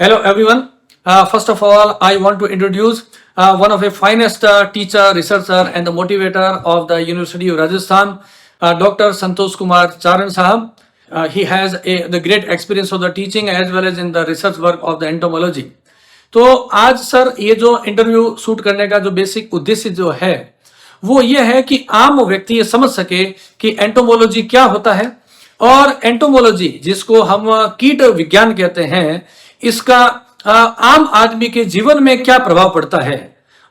Hello everyone. First of all, I want to introduce one of the finest teacher, researcher and the motivator of the University of Rajasthan, Dr. Santosh Kumar Charan Sahab. He has the great experience of the teaching as well as in the research work of the entomology. तो आज sir ये जो interview shoot करने का जो basic उद्देश्य जो है वो ये है कि आम व्यक्ति ये समझ सके कि एंटोमोलॉजी क्या होता है और एंटोमोलॉजी जिसको हम कीट विज्ञान कहते हैं इसका आम आदमी के जीवन में क्या प्रभाव पड़ता है।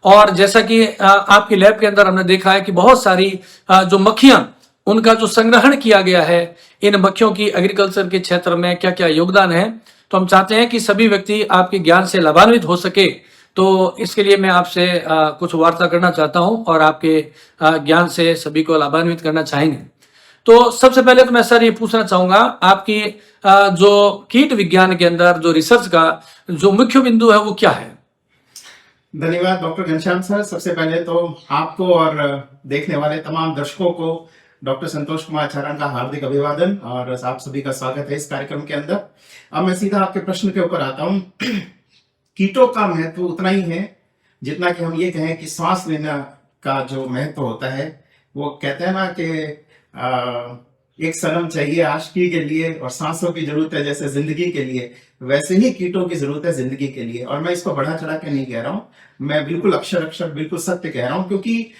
और जैसा कि आपकी लैब के अंदर हमने देखा है कि बहुत सारी जो मक्खियां उनका जो संग्रहण किया गया है, इन मक्खियों की एग्रीकल्चर के क्षेत्र में क्या क्या योगदान है, तो हम चाहते हैं कि सभी व्यक्ति आपके ज्ञान से लाभान्वित हो सके। तो इसके लिए मैं आपसे कुछ वार्ता करना चाहता हूं और आपके ज्ञान से सभी को लाभान्वित करना चाहेंगे। तो सबसे पहले तो मैं सर ये पूछना चाहूंगा आपकी जो कीट विज्ञान के अंदर जो रिसर्च का जो मुख्य बिंदु है वो क्या है। धन्यवाद डॉक्टर घनश्याम सर। सबसे पहले तो आपको और देखने वाले तमाम दर्शकों को डॉक्टर संतोष कुमार चारण का हार्दिक अभिवादन और आप सभी का स्वागत है इस कार्यक्रम के अंदर। अब मैं सीधा आपके प्रश्न के ऊपर आता हूँ। कीटों का महत्व उतना ही है जितना कि हम ये कहें कि सांस लेना का जो महत्व होता है, वो कहते हैं ना कि एक सनम चाहिए आशिकी के लिए और सांसों की जरूरत है जैसे जिंदगी के लिए, वैसे ही कीटों की जरूरत है जिंदगी के लिए। और मैं इसको बढ़ा चढ़ा के नहीं कह रहा हूँ, मैं बिल्कुल अक्षर अक्षर बिल्कुल सत्य कह रहा हूँ, क्योंकि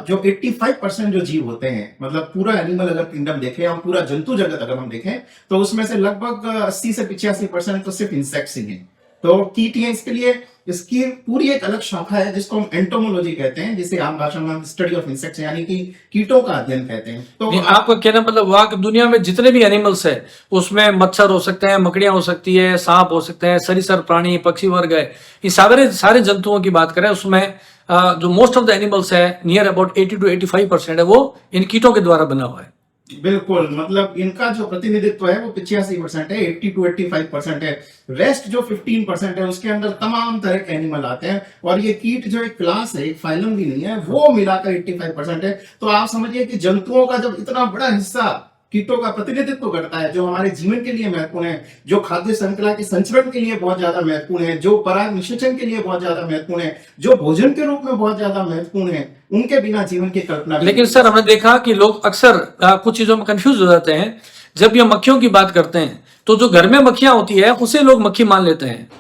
जो 85% जो जीव होते हैं, मतलब पूरा एनिमल अगर किंगडम देखें और पूरा जंतु जगत अगर हम देखें तो उसमें से लगभग 80 से 85% तो सिर्फ इंसेक्ट्स ही हैं। तो कीट हैं, इसके लिए इसकी पूरी एक अलग शाखा है जिसको हम एंटोमोलॉजी कहते हैं, जिसे आम भाषा में स्टडी ऑफ इंसेक्ट्स यानी कि कीटों का अध्ययन कहते हैं। तो आपका कहना मतलब वहां दुनिया में जितने भी एनिमल्स है उसमें मच्छर हो सकते हैं, मकड़ियां हो सकती है, सांप हो सकते हैं, सरीसृप प्राणी, पक्षी वर्ग है, ये सारे जंतुओं की बात करें उसमें जो मोस्ट ऑफ द एनिमल्स है नियर अबाउट 80 to 85% है वो इन कीटों के द्वारा बना हुआ है। बिल्कुल, मतलब इनका जो प्रतिनिधित्व है वो 85% है, 80 to 85% है। रेस्ट जो 15% है उसके अंदर तमाम तरह के एनिमल आते हैं और ये कीट जो एक क्लास है, एक फाइलम भी नहीं है, वो मिलाकर 85% है। तो आप समझिए कि जंतुओं का जब इतना बड़ा हिस्सा कीटों का प्रतिनिधित्व करता है, जो हमारे जीवन के लिए महत्वपूर्ण है, जो खाद्य श्रृंखला के संचरण के लिए बहुत ज्यादा महत्वपूर्ण है, जो पराग निषेचन के लिए बहुत ज्यादा महत्वपूर्ण है, जो भोजन के रूप में बहुत ज्यादा महत्वपूर्ण है, उनके बिना जीवन की कल्पना। लेकिन सर हमने देखा कि लोग अक्सर कुछ चीजों में कंफ्यूज हो जाते हैं। जब ये मक्खियों की बात करते हैं तो जो घर में मक्खियां होती है उसे लोग मक्खी मान लेते हैं,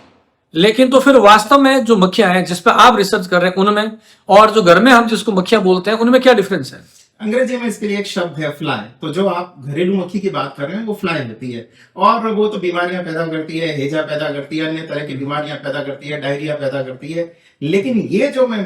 लेकिन तो फिर वास्तव में जो मक्खियां हैं जिस पर आप रिसर्च कर रहे हैं उनमें और जो घर में हम जिसको मक्खियां बोलते हैं उनमें क्या डिफरेंस है। अंग्रेजी में इसके लिए एक शब्द है फ्लाई। तो जो आप घरेलू मक्खी की बात कर रहे हैं वो फ्लाई होती है और वो तो बीमारियां पैदा करती है, हैजा पैदा करती है, अन्य तरह की बीमारियां पैदा करती है, डायरिया पैदा करती है। लेकिन ये जो मैं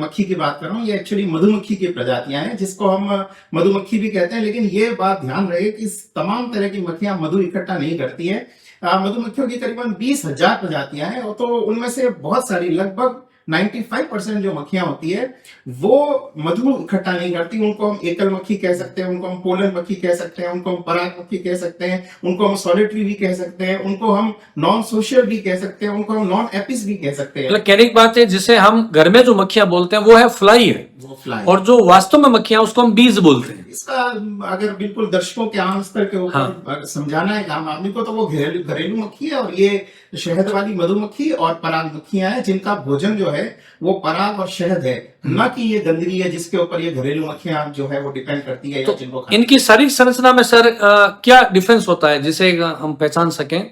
मक्खी की बात कर रहा हूँ ये एक्चुअली मधुमक्खी की प्रजातियां हैं, जिसको हम मधुमक्खी भी कहते हैं। लेकिन ये बात ध्यान रहे कि तमाम तरह की मक्खियां मधु इकट्ठा नहीं करती है। मधुमक्खियों की करीबन 20,000 प्रजातियां हैं, तो उनमें से बहुत सारी लगभग 95% जो मक्खियां होती है वो मधु इकट्ठा नहीं करती। उनको हम एकल मक्खी कह सकते हैं, उनको हम पोलन मक्खी कह सकते हैं, उनको हम पराग मक्खी कह सकते हैं, उनको हम सॉलिटरी भी कह सकते हैं, उनको हम नॉन सोशल भी कह सकते हैं, उनको हम नॉन एपिस भी कह सकते हैं। कहने की बात है जिसे हम घर में जो मक्खियां बोलते हैं वो है फ्लाई है, वो फ्लाई, और जो वास्तव में मक्खियां उसको हम बीज बोलते हैं। इसका अगर बिल्कुल दर्शकों के आम स्तर के ऊपर समझाना है आम आदमी को तो वो घरेलू मक्खी है और ये शहद वाली मधुमक्खी और पराग मक्खियां हैं जिनका भोजन जो है वो पराग और शहद है, न कि ये गंदगी है जिसके ऊपर ये घरेलू मक्खियां जो है वो डिपेंड करती है। तो या जिनको इनकी शारीरिक संरचना में सर क्या डिफरेंस होता है जिसे हम पहचान सकें।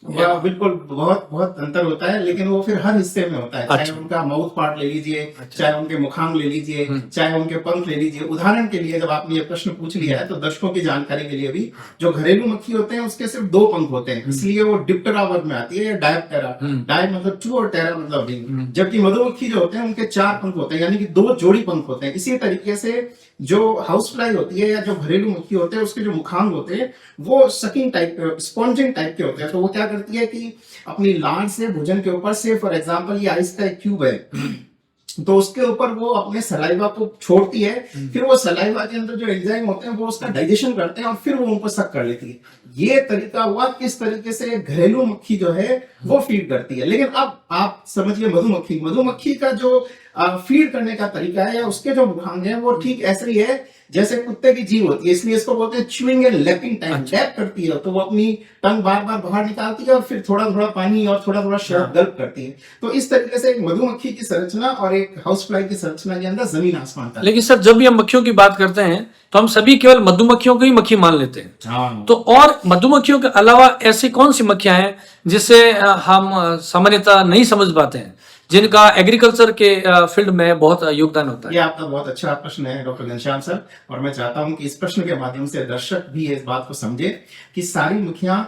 बिल्कुल बहुत बहुत अंतर होता है, लेकिन वो फिर हर हिस्से में होता है। अच्छा। चाहे उनका माउथ पार्ट ले लीजिए, चाहे उनके मुखांग ले लीजिए, चाहे उनके पंख ले लीजिए। उदाहरण के लिए जब आपने ये प्रश्न पूछ लिया है तो दर्शकों की जानकारी के लिए भी, जो घरेलू मक्खी होते हैं उसके सिर्फ 2 पंख होते हैं, इसलिए वो डिप्टेरा वर्ग में आती है, या डायप्टेरा। डाय मतलब 2 और टेरा मतलब विंग। जबकि मधुमक्खी जो होते हैं उनके 4 पंख होते हैं, यानी कि 2 जोड़ी पंख होते हैं। इसी तरीके से जो हाउस फ्लाई होती है या जो घरेलू मक्खी होते हैं उसके जो मुखांग होते हैं वो सकिंग टाइप, स्पॉन्जिंग टाइप के होते हैं। तो वो क्या करती है कि अपनी लार से भोजन के ऊपर से, फॉर एग्जांपल ये आइस का एक क्यूब है, तो उसके ऊपर वो अपने सलाइवा को छोड़ती है, फिर वो सलाइवा के अंदर जो एंजाइम होते हैं वो उसका डाइजेशन करते हैं और फिर वो उनको सक कर लेती है। ये तरीका हुआ किस तरीके से घरेलू मक्खी जो है वो फीड करती है। लेकिन अब आप समझिए मधुमक्खी का जो फीड करने का तरीका है या उसके जो भाग है वो ठीक ऐसे ही है जैसे कुत्ते की जीभ होती है, इसलिए इसको बोलते हैं chewing and lapping time. Lap करती है तो वो अपनी टंग बार बार बाहर निकालती है और फिर थोड़ा थोड़ा पानी और थोड़ा थोड़ा शहद गल्प करती है। तो इस तरीके से एक मधुमक्खी की संरचना और एक हाउस फ्लाई की संरचना के अंदर जमीन आसमान का। लेकिन सर, जब भी हम मक्खियों की बात करते हैं तो हम सभी केवल मधुमक्खियों को ही मक्खी मान लेते हैं। हाँ। तो और मधुमक्खियों के अलावा ऐसी कौन सी मक्खियां हैं जिसे हम सामान्यतः नहीं समझ पाते हैं, जिनका एग्रीकल्चर के फील्ड में बहुत योगदान होता है? ये आपका बहुत अच्छा प्रश्न है डॉक्टर घनश्याम सर, और मैं चाहता हूं कि इस प्रश्न के माध्यम से दर्शक भी इस बात को समझे कि सारी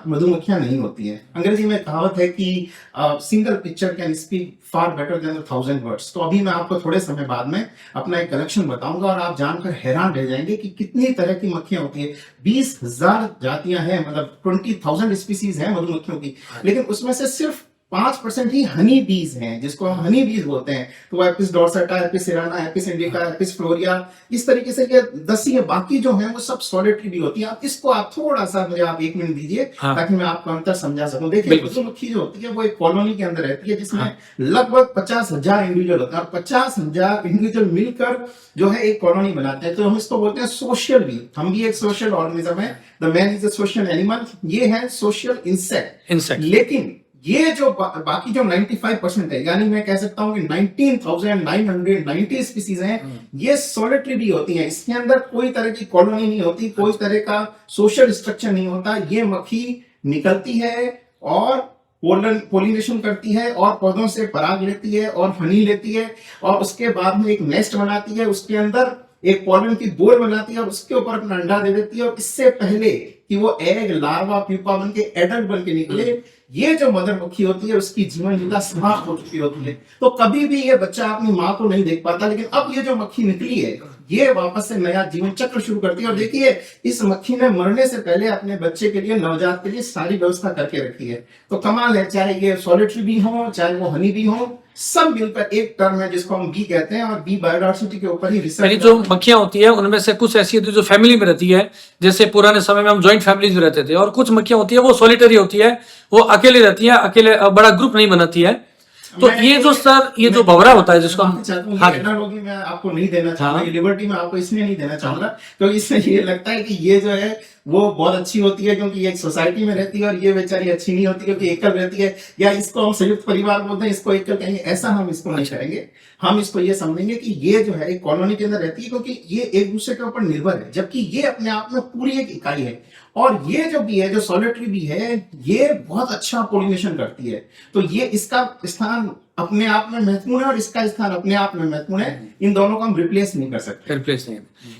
मधुमक्खियां नहीं होती है। अंग्रेजी में कहावत है कि single picture can speak far better than 1000 words. तो अभी मैं आपको थोड़े समय बाद में अपना एक कलेक्शन बताऊंगा और आप जानकर हैरान रह जाएंगे कि कितनी तरह की मक्खियां होती है। 20,000 जातियां हैं, मतलब 20,000 स्पीसीज हैं मधुमक्खियों की, लेकिन उसमें से सिर्फ 5% ही हनी बीज हैं, जिसको हम हनी बीज बोलते हैं। तो वो Apis dorsata, Apis cerana, Apis indica, Apis florea, इस तरीके से ये 10 ही है। बाकी जो है वो सब सॉलिटरी भी होती है। आप इसको आप थोड़ा सा मुझे आप 1 मिनट दीजिए ताकि मैं आपको अंतर समझा सकूं। देखिए, मधुमक्खी जो होती है वो एक कॉलोनी के अंदर रहती है जिसमें लगभग 50,000 इंडिविजुअल होते हैं और 50,000 इंडिविजुअल मिलकर जो है एक कॉलोनी बनाते हैं। तो हम इसको बोलते हैं सोशल बी। हम भी एक सोशल ऑर्गेनिज्म है। The man is a social animal. ये है सोशल इंसेक्ट। लेकिन ये जो बाकी जो 95% है, यानी मैं कह सकता हूं कि 19,990 स्पीसीज हैं, ये सोलिटरी भी होती हैं। इसके अंदर कोई तरह की कॉलोनी नहीं होती, कोई तरह का सोशल स्ट्रक्चर नहीं होता। ये मक्खी निकलती है और पोलिनेशन करती है और पौधों से पराग लेती है और हनी लेती है और उसके बाद में एक नेस्ट बनाती है, उसके अंदर एक पॉलन की बोल बनाती है और उसके ऊपर अपना अंडा दे देती है। और इससे पहले कि वो एग, लार्वा, प्यूपा बन के एडल्ट बन के निकले, ये जो मधुमक्खी होती है उसकी जीवन लीला समाप्त हो चुकी होती है। तो कभी भी ये बच्चा अपनी माँ को नहीं देख पाता। लेकिन अब ये जो मक्खी निकली है ये वापस से नया जीवन चक्र शुरू करती है। और देखिए, इस मक्खी ने मरने से पहले अपने बच्चे के लिए, नवजात के लिए सारी व्यवस्था करके रखी है। तो कमाल है, चाहे ये सॉलिटरी भी हो, चाहे वो हनी भी हो, सब मिलकर एक टर्म है जिसको हम बी कहते हैं। और बी बायोडायवर्सिटी के ऊपर ही रिसर्च। जो मक्खियां होती है उनमें से कुछ ऐसी होती है जो फैमिली में रहती है, जैसे पुराने समय में हम ज्वाइंट फैमिलीज में रहते थे, और कुछ मक्खियां होती है वो सॉलिटरी होती है, वो अकेले रहती है, अकेले बड़ा ग्रुप नहीं बनाती है। तो ये जो सर, ये जो भंवरा होता है जिसको हम एनालॉजी मैं आपको नहीं देना चाहूंगा, ये लिबर्टी मैं आपको इसलिए नहीं देना चाहूंगा क्योंकि इससे ये लगता है कि ये जो है वो बहुत अच्छी होती है क्योंकि ये एक सोसाइटी में रहती है और ये बेचारी अच्छी नहीं होती क्योंकि एकल रहती है, या इसको हम संयुक्त परिवार बोलते हैं, इसको एकल कहेंगे। ऐसा हम इसको नहीं करेंगे। हम इसको ये समझेंगे कि ये जो है एक कॉलोनी के अंदर रहती है क्योंकि ये एक दूसरे के ऊपर निर्भर है, जबकि ये अपने आप में पूरी एक इकाई है। और ये जो बी है, जो सॉलिटरी बी है, ये बहुत अच्छा पोलिनेशन करती है। तो ये इसका स्थान अपने आप में महत्वपूर्ण है और इसका स्थान अपने आप में महत्वपूर्ण है। इन दोनों को हम रिप्लेस नहीं कर सकते। रिप्लेस नहीं।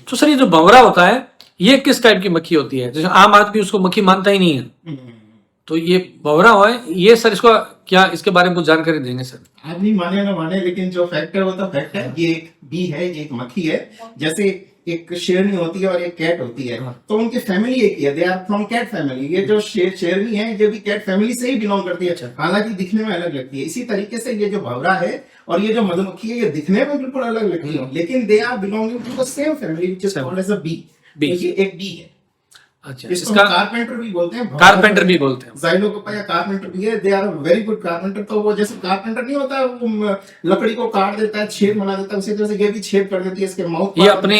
तो सर, ये जो भंवरा होता है ये किस टाइप की मक्खी होती है? जैसे आम आदमी उसको मक्खी मानता ही नहीं है, तो ये भंवरा है ये सर, इसको क्या, इसके बारे में कुछ जानकारी देंगे सर? आदमी माने ना माने, लेकिन जो फैक्ट है वो तो फैक्ट है। ये एक बी है, ये एक मक्खी है। जैसे एक शेरनी होती है और एक कैट होती है, तो उनकी फैमिली एक ही है। They are from cat family. ये जो शेरनी है ये भी कैट फैमिली से ही बिलोंग करती है, हालांकि दिखने में अलग लगती है। इसी तरीके से ये जो भंवरा है और ये जो मधुमक्खी है, ये दिखने में बिल्कुल अलग लगती है, लेकिन they are belonging to the same family which is called as a bee. ये एक बी है। अच्छा, इसका कारपेंटर भी बोलते हैं। कारपेंटर भी बोलते हैं। ज़ाइलोकोपा या कारपेंटर भी है। They are very good carpenter. तो वो जैसे कारपेंटर नहीं होता है, वो लकड़ी को काट देता है, छेद बना देता है, उसी तरह से ये भी छेद कर देती है इसके माउथ। ये अपनी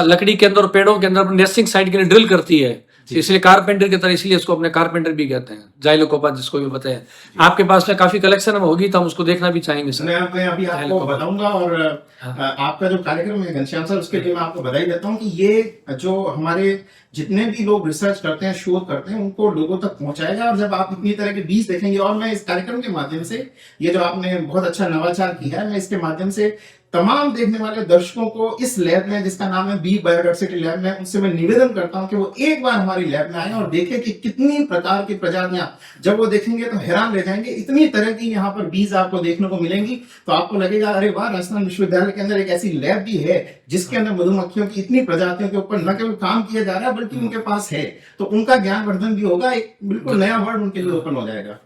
लकड़ी के अंदर, पेड़ों के अंदर नेस्टिंग साइट के लिए ड्रिल करती है, इसलिए कारपेंटर की तरह, इसलिए इसको अपने कारपेंटर भी कहते हैं, ज़ाइलोकोपा जिसको भी बताया। आपके पास में काफी कलेक्शन होगी तो हम उसको देखना भी चाहेंगे सर। मैं अभी आपको बताऊंगा। और आपका जो कार्यक्रम है घनश्याम सर, उसके लिए मैं आपको बधाई देता हूँ कि ये जो हमारे जितने भी लोग रिसर्च करते हैं, शोध करते हैं, उनको लोगों तक पहुंचाएगा। और जब आप इतनी तरह के बीज देखेंगे, और मैं इस कार्यक्रम के माध्यम से, ये जो आपने बहुत अच्छा नवाचार किया है, मैं इसके माध्यम से तमाम देखने वाले दर्शकों को इस लैब में, जिसका नाम है बी बायोडायवर्सिटी लैब में, उनसे मैं निवेदन करता हूं कि वो एक बार हमारी लैब में आए और देखें कि कितनी प्रकार की प्रजातियां, जब वो देखेंगे तो हैरान रह जाएंगे। इतनी तरह की यहाँ पर बीज आपको देखने को मिलेंगी, तो आपको लगेगा अरे वाह, राजस्थान विश्वविद्यालय के अंदर एक ऐसी लैब भी है जिसके अंदर मधुमक्खियों की इतनी प्रजातियों के ऊपर न केवल काम किया जा रहा है बल्कि उनके पास है। तो उनका ज्ञान वर्धन भी होगा, एक बिल्कुल नया वर्ड उनके लिए ओपन हो जाएगा।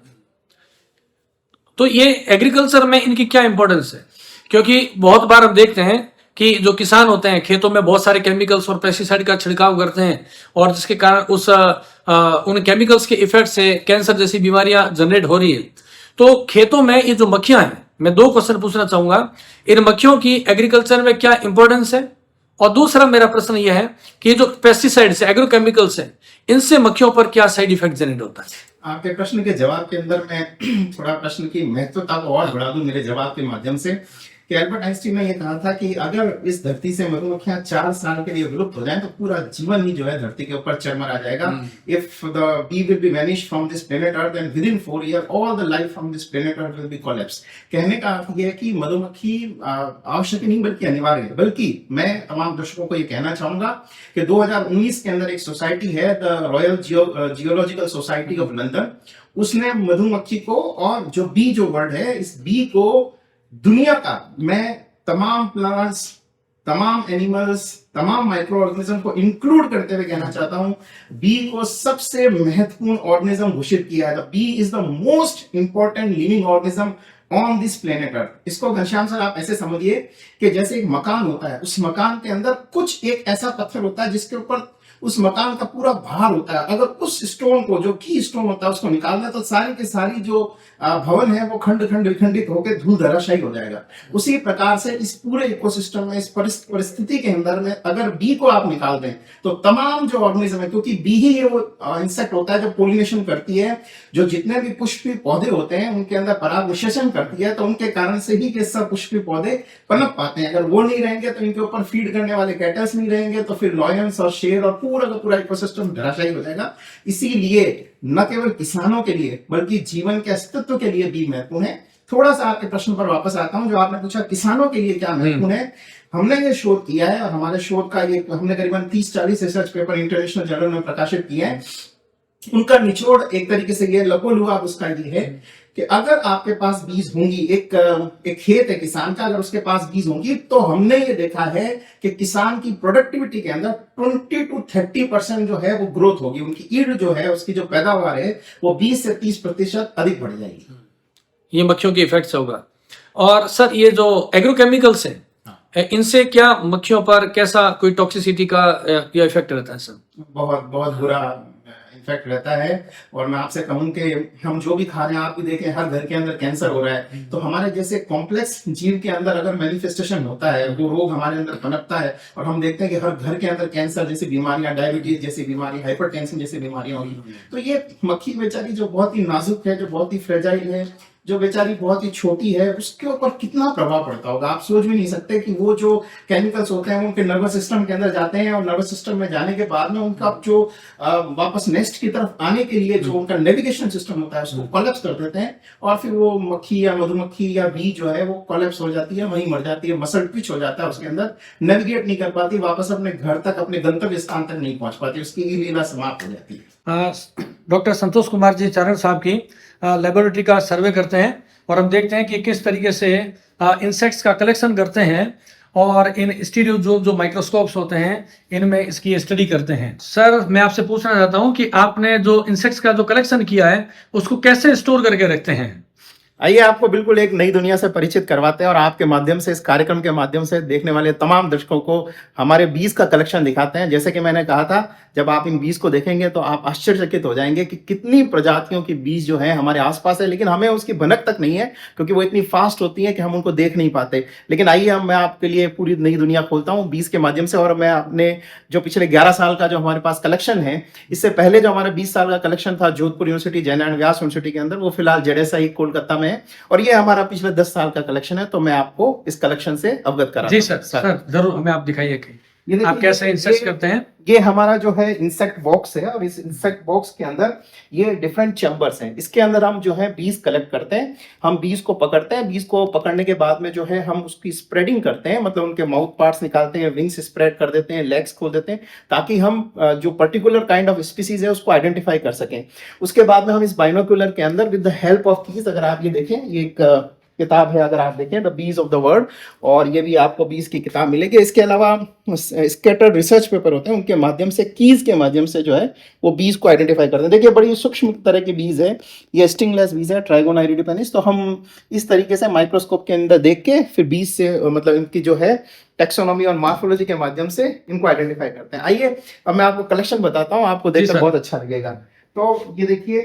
तो ये एग्रीकल्चर में इनकी क्या इंपॉर्टेंस है? क्योंकि बहुत बार हम देखते हैं कि जो किसान होते हैं खेतों में बहुत सारे केमिकल्स और पेस्टिसाइड का छिड़काव करते हैं और जिसके कारण उन केमिकल्स के इफेक्ट से कैंसर जैसी बीमारियां जनरेट हो रही है। तो खेतों में ये जो मक्खियां हैं, मैं 2 क्वेश्चन पूछना चाहूंगा, इन मक्खियों की एग्रीकल्चर में क्या इंपॉर्टेंस है, और दूसरा मेरा प्रश्न यह है कि ये जो पेस्टिसाइड्स है, एग्रोकेमिकल्स है, इनसे मक्खियों पर क्या साइड इफेक्ट जनरेट होता है। आपके प्रश्न के जवाब के अंदर मैं थोड़ा प्रश्न की महत्वता को और बढ़ा दूं मेरे जवाब के माध्यम से कि एल्बर्ट आइंस्टीन ने यह कहा था कि अगर इस धरती से मधुमक्खियां 4 साल के लिए विलुप्त हो जाएं तो पूरा जीवन ही जो है धरती के ऊपर चरमरा जाएगा। If the bee will be vanish from this planet earth and within 4 year all the life from this planet earth will be collapse. कहने का अर्थ यह है कि मधुमक्खी आवश्यक नहीं बल्कि अनिवार्य है। बल्कि मैं तमाम दर्शकों को यह कहना चाहूंगा कि 2019 के अंदर एक सोसाइटी है, the royal geological society of London, उसने मधुमक्खी को और जो बी जो वर्ड है, इस बी को दुनिया का, मैं तमाम प्लांट्स, तमाम एनिमल्स, तमाम माइक्रो ऑर्गेनिज्म को इंक्लूड करते हुए कहना चाहता हूं, बी को सबसे महत्वपूर्ण ऑर्गेनिज्म घोषित किया है। Bee is the most important living organism on this planet earth. इसको घनश्याम सर आप ऐसे समझिए कि जैसे एक मकान होता है, उस मकान के अंदर कुछ एक ऐसा पत्थर होता है जिसके ऊपर उस मकान का पूरा भार होता है। अगर उस स्टोन को, जो की स्टोन होता है, उसको निकालना तो सारी की सारी जो भवन है वो खंड खंड विखंडित होकर धूल धराशायी हो जाएगा। उसी प्रकार से इस पूरे इकोसिस्टम में, इस परिस्थिति के अंदर में अगर बी को आप निकाल दें तो तमाम जो ऑर्गेनिज्म है, क्योंकि बी ही ये वो इंसेक्ट होता है जो पोलिनेशन करती है, जो जितने भी पुष्पी पौधे होते हैं उनके अंदर पराग विशेषण करती है, तो उनके कारण से ही ये सब पुष्पी पौधे पनप पाते हैं। अगर वो नहीं रहेंगे तो इनके ऊपर फीड करने वाले कैटल्स नहीं रहेंगे तो फिर लॉयंस और शेर और पूरा का पूरा इकोसिस्टम धराशायी हो जाएगा। इसीलिए न केवल किसानों के लिए बल्कि जीवन के अस्तित्व के लिए भी महत्वपूर्ण है। थोड़ा सा आपके प्रश्न पर वापस आता हूं, जो आपने पूछा किसानों के लिए क्या महत्वपूर्ण है। हमने ये शोध किया है और हमारे शोध का ये हमने करीबन 30-40 रिसर्च पेपर इंटरनेशनल जर्नल में प्रकाशित किए हैं। उनका निचोड़ एक तरीके से ये लघुलुआ उसका ये है कि अगर आपके पास बीज होंगी, एक खेत है किसान का, अगर उसके पास बीज होंगी तो हमने ये देखा है कि किसान की प्रोडक्टिविटी के अंदर 20 to 30% जो है वो ग्रोथ होगी। उनकी ईल्ड जो है, उसकी जो पैदावार है वो 20 से 30% अधिक बढ़ जाएगी। ये मक्खियों के इफेक्ट से होगा। और सर ये जो एग्रोकेमिकल्स है, इनसे क्या मक्खियों पर कैसा कोई टॉक्सिसिटी का या इफेक्ट रहता है सर? बहुत बहुत बुरा इफेक्ट रहता है। और मैं आपसे कहूं कि हम जो भी खा रहे हैं, आप भी देखें हर घर के अंदर कैंसर हो रहा है। तो हमारे जैसे कॉम्प्लेक्स जीव के अंदर अगर मैनिफेस्टेशन होता है, वो रोग हमारे अंदर पनपता है और हम देखते हैं कि हर घर के अंदर कैंसर जैसी बीमारियां, डायबिटीज जैसी बीमारी, हाइपरटेंशन जैसी बीमारियां होगी। तो ये मक्खी बेचारी जो बहुत ही नाजुक है, जो बहुत ही फ्रेजाइल है, जो बेचारी बहुत ही छोटी है, उसके ऊपर कितना प्रभाव पड़ता होगा आप सोच भी नहीं सकते। कि वो जो केमिकल्स होते हैं उनके नर्वस सिस्टम के अंदर जाते हैं और नर्वस सिस्टम में जाने के बाद में उनका जो वापस नेस्ट की तरफ आने के लिए जो उनका नेविगेशन सिस्टम होता है उसको कोलैप्स कर देते हैं और फिर वो मक्खी या मधुमक्खी या बी जो है वो कोलैप्स हो जाती है, वहीं मर जाती है। मसल ट्विच हो जाता है उसके अंदर, नेविगेट नहीं कर पाती, वापस अपने घर तक, अपने गंतव्य स्थान तक नहीं पहुंच पाती, उसकी लीला समाप्त हो जाती है। डॉक्टर संतोष कुमार जी चारण साहब की लेबोरेटरी का सर्वे करते हैं और हम देखते हैं कि किस तरीके से इंसेक्ट्स का कलेक्शन करते हैं और इन स्टीरियो जो माइक्रोस्कोप्स होते हैं इनमें इसकी स्टडी करते हैं। सर मैं आपसे पूछना चाहता हूं कि आपने जो इंसेक्ट्स का जो कलेक्शन किया है उसको कैसे स्टोर करके रखते हैं? आइए आपको बिल्कुल एक नई दुनिया से परिचित करवाते हैं और आपके माध्यम से, इस कार्यक्रम के माध्यम से देखने वाले तमाम दर्शकों को हमारे बीज का कलेक्शन दिखाते हैं। जैसे कि मैंने कहा था, जब आप इन बीज को देखेंगे तो आप आश्चर्यचकित हो जाएंगे कि कितनी प्रजातियों की बीज जो है हमारे आसपास है, लेकिन हमें उसकी भनक तक नहीं है क्योंकि वो इतनी फास्ट होती है कि हम उनको देख नहीं पाते। लेकिन आइए मैं आपके लिए पूरी नई दुनिया खोलता हूँ बीज के माध्यम से। और मैं अपने जो पिछले 11 साल का जो हमारे पास कलेक्शन है, इससे पहले जो हमारा 20 साल का कलेक्शन था Jodhpur university, Jain and Vyas university के अंदर, वो फिलहाल जेडेसाई कोलकाता में है। और ये हमारा पिछले 10 साल का कलेक्शन है, तो मैं आपको इस कलेक्शन से अवगत करा। जी सर जरूर हमें आप दिखाइए कि आप कैसे इंसेक्ट करते हैं। ये हमारा जो है इंसेक्ट बॉक्स है और इस इंसेक्ट बॉक्स के अंदर ये डिफरेंट चैम्बर्स हैं। इसके अंदर हम जो है बीज कलेक्ट करते हैं, हम बीज को पकड़ते हैं। बीज को पकड़ने के बाद में जो है हम उसकी स्प्रेडिंग करते हैं, मतलब उनके माउथ पार्ट्स निकालते हैं, विंग्स स्प्रेड कर देते हैं, लेग्स खोल देते हैं, ताकि हम जो पर्टिकुलर काइंड ऑफ स्पीसीज है उसको आइडेंटिफाई कर सकें। उसके बाद में हम इस बाइनोक्यूलर के अंदर with the help of keys, अगर आप ये देखें, ये एक किताब है, अगर आप देखें the bees of the word, और ये भी आपको बीज की किताब मिलेगी। इसके अलावा स्कैटर्ड रिसर्च पेपर होते हैं, उनके माध्यम से, कीज के माध्यम से जो है वो बीज को आइडेंटिफाई करते हैं। देखिए बड़ी सूक्ष्म तरह के बीज है, ये स्टिंगलेस बीज है, ट्राइगोना इरिडिपेनिस। तो हम इस तरीके से माइक्रोस्कोप के अंदर देख के फिर बीज से मतलब इनकी जो है टेक्सोनॉमी और मॉर्फोलॉजी के माध्यम से इनको आइडेंटिफाई करते हैं। आइए अब मैं आपको कलेक्शन बताता हूँ, आपको देखकर बहुत अच्छा लगेगा। तो ये देखिए,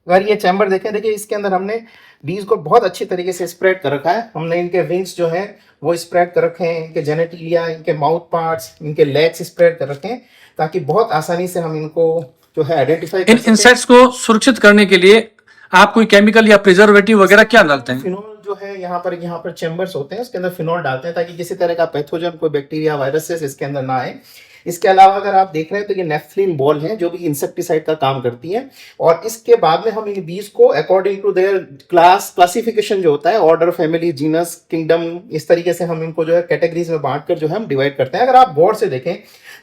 अगर ये चैम्बर देखें, देखिए इसके अंदर हमने बीज को बहुत अच्छी तरीके से स्प्रेड कर रखा है। हमने इनके विंग्स जो है वो स्प्रेड कर रखे हैं, इनके जेनेटिलिया, इनके माउथ पार्ट्स, इनके लेग्स स्प्रेड कर रखे हैं, ताकि बहुत आसानी से हम इनको जो है आइडेंटिफाई कर इन सकें। इंसेक्ट्स को सुरक्षित करने के लिए आप कोई केमिकल या प्रिजर्वेटिव वगैरह क्या डालते हैं? फिनोल जो है यहाँ पर चैम्बर्स होते हैं, उसके अंदर फिनोल डालते हैं ताकि किसी तरह का पैथोजन, कोई बैक्टीरिया, वायरसेस इसके अंदर ना आए। इसके अलावा अगर आप देख रहे हैं तो ये नेफ्थलीन बॉल है जो भी इंसेक्टिसाइड का काम करती है। और इसके बाद में हम इन बीज को अकॉर्डिंग टू देयर क्लासिफिकेशन जो होता है, ऑर्डर, फैमिली, जीनस, किंगडम, इस तरीके से हम इनको जो है कैटेगरीज में बांट कर जो है हम डिवाइड करते हैं। अगर आप गौर से देखें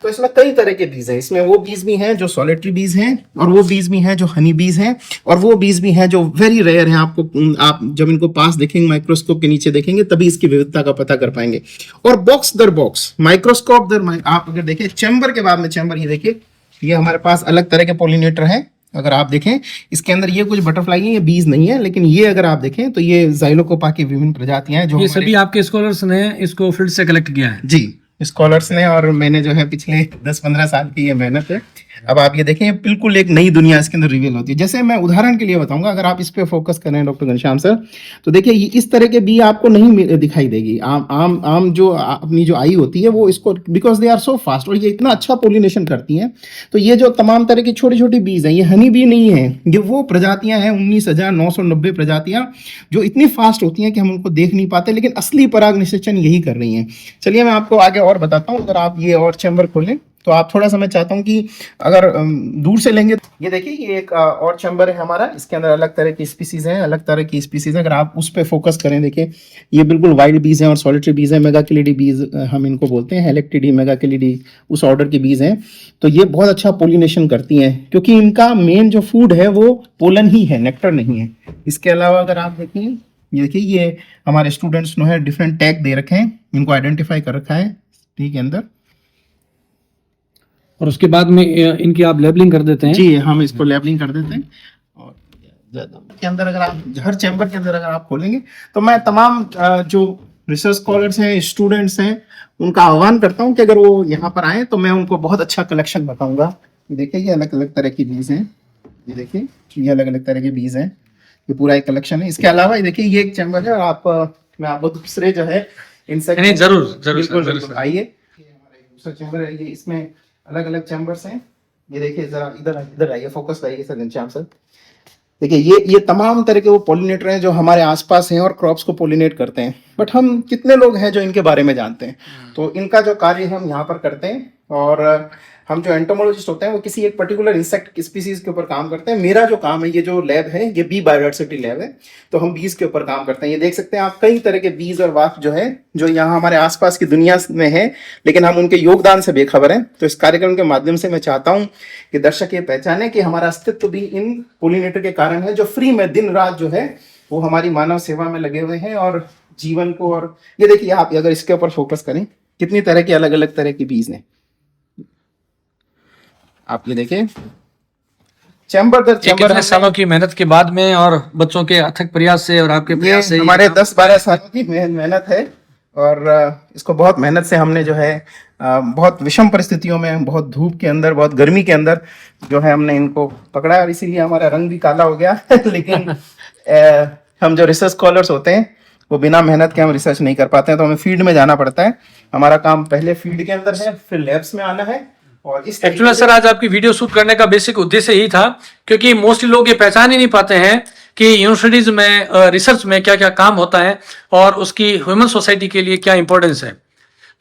तो इसमें कई तरह के बीज हैं। इसमें वो बीज भी हैं जो सॉलिटरी बीज हैं, और वो बीज भी हैं जो हनी बीज हैं, और वो बीज भी हैं जो वेरी रेयर हैं। आप जब इनको पास देखेंगे, माइक्रोस्कोप के नीचे देखेंगे, तभी इसकी विविधता का पता कर पाएंगे। और बॉक्स दर बॉक्स, माइक्रोस्कोप दर आप अगर देखें, चैम्बर के बाद में चैम्बर, ये देखिए ये हमारे पास अलग तरह के पोलिनेटर हैं। अगर आप देखें इसके अंदर ये कुछ बटरफ्लाई है, ये बीज नहीं है, लेकिन ये अगर आप देखें तो ये जाइलोकोपा की विभिन्न प्रजातियां हैं जो ये सभी आपके स्कॉलर्स ने इसको फील्ड से कलेक्ट किया है? जी, स्कॉलर्स ने, और मैंने जो है पिछले 10-15 साल की ये मेहनत है। अब आप ये देखें, बिल्कुल एक नई दुनिया इसके अंदर रिवील होती है। जैसे मैं उदाहरण के लिए बताऊंगा, अगर आप इस पे फोकस करें डॉक्टर घनश्याम सर, तो देखिए ये इस तरह के बी आपको नहीं दिखाई देगी। आम जो अपनी जो आई होती है वो इसको, because they are so fast, और ये इतना अच्छा पोलिनेशन करती हैं। तो ये जो तमाम तरह की छोटी छोटी बीज हैं, ये हनी बी नहीं है, ये वो प्रजातियां हैं 19,990 प्रजातियां जो इतनी फास्ट होती हैं कि हम उनको देख नहीं पाते, लेकिन असली पराग निषेचन यही कर रही हैं। चलिए मैं आपको आगे और बताता हूँ। अगर आप ये और चैम्बर खोलें तो आप थोड़ा सा, मैं चाहता हूँ कि अगर दूर से लेंगे, ये देखिए ये एक और चैम्बर है हमारा, इसके अंदर अलग तरह की स्पीसीज हैं, अलग तरह की स्पीसीज हैं। अगर आप उस पर फोकस करें, देखिए ये बिल्कुल वाइल्ड बीज हैं और सॉलिटरी बीज हैं। मेगाकिलिडी बीज हम इनको बोलते हैं, हेलेक्टिडी, मेगाकिलिडी उस ऑर्डर की बीज हैं। तो ये बहुत अच्छा पोलिनेशन करती हैं, क्योंकि इनका मेन जो फूड है वो पोलन ही है, नेक्टर नहीं है। इसके अलावा अगर आप देखें, ये देखिए ये हमारे स्टूडेंट्स ने है डिफरेंट टैग दे रखे हैं, इनको आइडेंटिफाई कर रखा है ठीक है अंदर, और उसके बाद में इनकी आप लेबलिंग कर देते हैं? जी, हम इसको लेबलिंग कर देते हैं। और के अंदर अगर आप, हर चैम्बर के अंदर अगर आप खोलेंगे, तो मैं तमाम जो रिसर्च स्कॉलर्स हैं, स्टूडेंट्स हैं, उनका आह्वान करता हूं कि अगर वो यहाँ पर आए तो मैं उनको बहुत अच्छा कलेक्शन बताऊंगा। देखिए ये अलग अलग तरह की बीज हैं, ये देखिए ये अलग अलग तरह के बीज हैं, ये पूरा एक कलेक्शन है। इसके अलावा ये देखिए ये एक चैम्बर है, आप मैं आपको दूसरे जो है इंसेक्ट, जरूर आइए, दूसरा चैम्बर है, ये इसमें अलग अलग चैम्बर्स हैं। ये देखिए जरा इधर आइए, फोकस लाइए सर घनश्याम सर। देखिए ये तमाम तरह के वो पोलिनेटर हैं जो हमारे आसपास हैं और क्रॉप्स को पोलिनेट करते हैं। बट हम कितने लोग हैं जो इनके बारे में जानते हैं? तो इनका जो कार्य हम यहाँ पर करते हैं, और हम जो एंटोमोलॉजिस्ट होते हैं वो किसी एक पर्टिकुलर इंसेक्ट स्पीसीज के ऊपर काम करते हैं। मेरा जो काम है, ये जो लैब है ये बी बायोडाइवर्सिटी लैब है, तो हम बीज के ऊपर काम करते हैं। ये देख सकते हैं आप, कई तरह के बीज और वाफ जो है जो यहाँ हमारे आसपास की दुनिया में है, लेकिन हम उनके योगदान से बेखबर हैं। तो इस कार्यक्रम के माध्यम से मैं चाहता हूँ कि दर्शक ये पहचाने कि हमारा अस्तित्व भी इन पोलिनेटर के कारण है, जो फ्री में दिन रात जो है वो हमारी मानव सेवा में लगे हुए हैं और जीवन को। और ये देखिए आप अगर इसके ऊपर फोकस करें, कितनी तरह की अलग अलग तरह की बीज हैं। आप ये देखें, चैम्बर दर चैम्बर, कितने सालों की मेहनत के बाद में और बच्चों के अथक प्रयास से और आपके प्रयास से, हमारे 10-12 सालों की मेहनत है। और इसको बहुत मेहनत से हमने जो है बहुत विषम परिस्थितियों में, बहुत धूप के अंदर, बहुत गर्मी के अंदर जो है हमने इनको पकड़ा, और इसीलिए हमारा रंग भी काला हो गया लेकिन हम जो रिसर्च स्कॉलर्स होते हैं वो बिना मेहनत के हम रिसर्च नहीं कर पाते हैं, तो हमें फील्ड में जाना पड़ता है। हमारा काम पहले फील्ड के अंदर है, फिर लैब्स में आना है। और इस एक्चुअली सर आज आपकी वीडियो शूट करने का बेसिक उद्देश्य ही था, क्योंकि मोस्टली लोग ये पहचान ही नहीं पाते हैं कि यूनिवर्सिटीज में रिसर्च में क्या क्या काम होता है और उसकी ह्यूमन सोसाइटी के लिए क्या इंपॉर्टेंस है।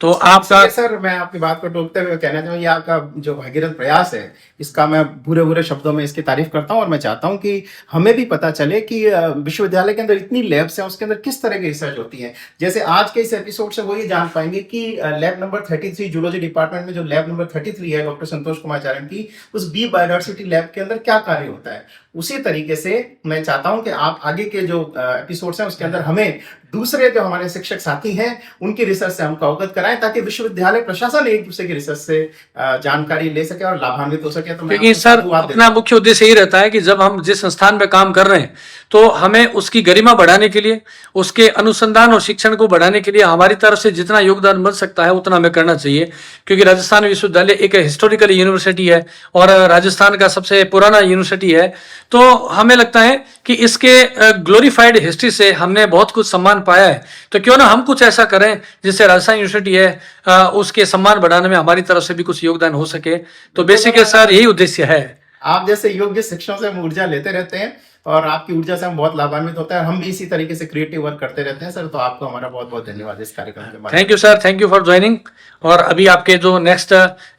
तो आपका इसलिए सर मैं आपकी बात को टोकते हुए कहना चाहूँ, ये आपका जो भागीरथ प्रयास है, इसका मैं बुरे बुरे शब्दों में इसकी तारीफ करता हूँ और मैं चाहता हूँ कि हमें भी पता चले कि विश्वविद्यालय के अंदर इतनी लैब्स हैं, उसके अंदर किस तरह की रिसर्च होती है। जैसे आज के इस एपिसोड से वो ये जान पाएंगे कि लैब नंबर 33 जूलॉजी डिपार्टमेंट में जो लैब नंबर 33 है डॉक्टर संतोष कुमार चारण की, उस बी बायोडायवर्सिटी लैब के अंदर क्या कार्य होता है। उसी तरीके से मैं चाहता हूं कि आप आगे के जो एपिसोड्स हैं उसके अंदर हमें दूसरे जो हमारे शिक्षक साथी हैं उनकी रिसर्च से हमको अवगत कराएं, ताकि विश्वविद्यालय प्रशासन एक दूसरे की रिसर्च से जानकारी ले सके और लाभान्वित हो सके। तो मैं क्योंकि आपको सर साधुवाद देता अपना हूं। मुख्य उद्देश्य यही रहता है कि जब हम जिस संस्थान में काम कर रहे हैं तो हमें उसकी गरिमा बढ़ाने के लिए, उसके अनुसंधान और शिक्षण को बढ़ाने के लिए हमारी तरफ से जितना योगदान मिल सकता है उतना हमें करना चाहिए। क्योंकि राजस्थान विश्वविद्यालय एक हिस्टोरिकल यूनिवर्सिटी है और राजस्थान का सबसे पुराना यूनिवर्सिटी है, तो हमें लगता है कि इसके ग्लोरीफाइड हिस्ट्री से हमने बहुत कुछ सम्मान पाया है। तो क्यों ना हम कुछ ऐसा करें जिससे राजस्थान यूनिवर्सिटी है उसके सम्मान बढ़ाने में हमारी तरफ से भी कुछ योगदान हो सके। तो बेसिकली सर यही उद्देश्य है। आप जैसे योग्य शिक्षकों से हम ऊर्जा लेते रहते हैं और आपकी ऊर्जा से हम बहुत लाभान्वित होते हैं। हम भी इसी तरीके से क्रिएटिव वर्क करते रहते हैं सर। तो आपको हमारा बहुत बहुत धन्यवाद इस कार्यक्रम के बारे में। Thank you sir, thank you for joining. और अभी आपके जो नेक्स्ट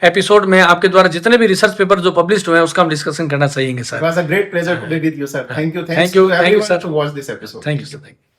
एपिसोड में आपके द्वारा जितने भी रिसर्च पेपर जो पब्लिश हुए हैं उसका हम डिस्कशन करना चाहेंगे It sir. was a great pleasure to be with you, sir. Thank you. Thank you, to everyone sir. to watch this episode. Thank you sir, thank you.